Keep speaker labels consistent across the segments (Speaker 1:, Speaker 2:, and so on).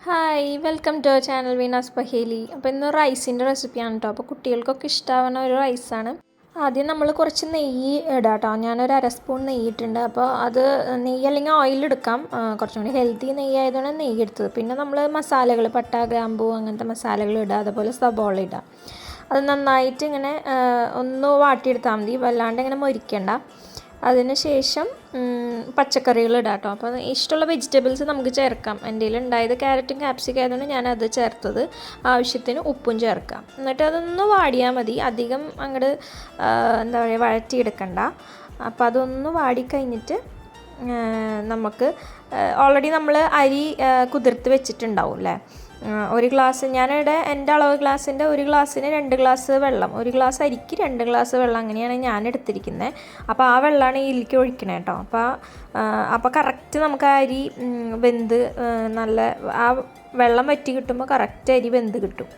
Speaker 1: Hi welcome to channel Veena's Paheli. അപ്പോൾ ഇന്ന് റൈസിൻ്റെ റെസിപ്പിയാണ് കേട്ടോ. അപ്പോൾ കുട്ടികൾക്കൊക്കെ ഇഷ്ടമാവുന്ന ഒരു റൈസാണ്. ആദ്യം നമ്മൾ കുറച്ച് നെയ്യ് ഇടാം കേട്ടോ. ഞാനൊരു അര സ്പൂൺ നെയ്യ് ഇട്ടിട്ടുണ്ട്. അപ്പോൾ അത് നെയ്യ് അല്ലെങ്കിൽ ഓയിൽ എടുക്കാം. കുറച്ചും കൂടി ഹെൽത്തി നെയ്യ് ആയതുകൊണ്ട് നെയ്യ് എടുത്തത്. പിന്നെ നമ്മൾ മസാലകൾ പട്ട ഗ്രാമ്പൂ അങ്ങനത്തെ മസാലകൾ ഇടുക, അതുപോലെ സബോള ഇടുക. അത് നന്നായിട്ട് ഇങ്ങനെ ഒന്ന് വാട്ടിയെടുത്താൽ മതി, വല്ലാണ്ട് ഇങ്ങനെ മൊരിക്കണ്ട. അതിന് ശേഷം പച്ചക്കറികൾ ഇടാം കേട്ടോ. അപ്പോൾ ഇഷ്ടമുള്ള വെജിറ്റബിൾസ് നമുക്ക് ചേർക്കാം. എൻ്റെ കയ്യിൽ ഉണ്ടായത് ക്യാരറ്റും ക്യാപ്സിക്കം ആയതുകൊണ്ട് ഞാനത് ചേർത്തത്. ആവശ്യത്തിന് ഉപ്പും ചേർക്കാം. എന്നിട്ട് അതൊന്ന് വാടിയാൽ മതി, അധികം അങ്ങോട്ട് എന്താ പറയുക വഴറ്റിയെടുക്കണ്ട. അപ്പോൾ അതൊന്ന് വാടിക്കഴിഞ്ഞിട്ട് നമുക്ക് ഓൾറെഡി നമ്മൾ അരി കുതിർത്ത് വെച്ചിട്ടുണ്ടാവും അല്ലേ. ഒരു ഗ്ലാസ് ഞാനിവിടെ എൻ്റെ അളവ് ഗ്ലാസിൻ്റെ ഒരു ഗ്ലാസ്സിന് 2 ഗ്ലാസ് വെള്ളം, ഒരു ഗ്ലാസ് അരിക്ക് 2 ഗ്ലാസ് വെള്ളം, അങ്ങനെയാണ് ഞാൻ എടുത്തിരിക്കുന്നത്. അപ്പോൾ ആ വെള്ളമാണ് ഇതിലേക്ക് ഒഴിക്കണേ കേട്ടോ. അപ്പോൾ കറക്റ്റ് നമുക്ക് ആ അരി വെന്ത് നല്ല ആ വെള്ളം വറ്റി കിട്ടുമ്പോൾ കറക്റ്റ് അരി വെന്ത് കിട്ടും.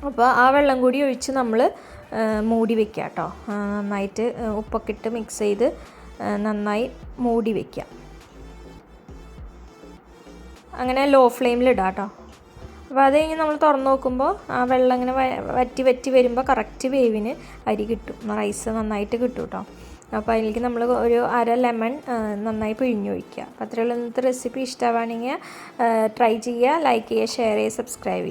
Speaker 1: അപ്പോൾ ആ വെള്ളം കൂടി ഒഴിച്ച് നമ്മൾ മൂടി വെക്കുക കേട്ടോ. നന്നായിട്ട് ഉപ്പൊക്കെ ഇട്ട് മിക്സ് ചെയ്ത് നന്നായി മൂടി വയ്ക്കുക. അങ്ങനെ ലോ ഫ്ലെയിമിലിടാം കേട്ടോ. അപ്പോൾ അത് കഴിഞ്ഞ് നമ്മൾ തുറന്ന് നോക്കുമ്പോൾ ആ വെള്ളം ഇങ്ങനെ വറ്റി വരുമ്പോൾ കറക്റ്റ് വേവിന് അരി കിട്ടും, റൈസ് നന്നായിട്ട് കിട്ടും കേട്ടോ. അപ്പോൾ അതിലേക്ക് നമ്മൾ ഒരു അര ലെമൺ നന്നായി പിഴിഞ്ഞൊഴിക്കുക. അപ്പോൾ അത്രയുള്ള ഇന്നത്തെ റെസിപ്പി ഇഷ്ടമാണെങ്കിൽ ട്രൈ ചെയ്യുക, ലൈക്ക് ചെയ്യുക, ഷെയർ ചെയ്യുക, സബ്സ്ക്രൈബ് ചെയ്യുക.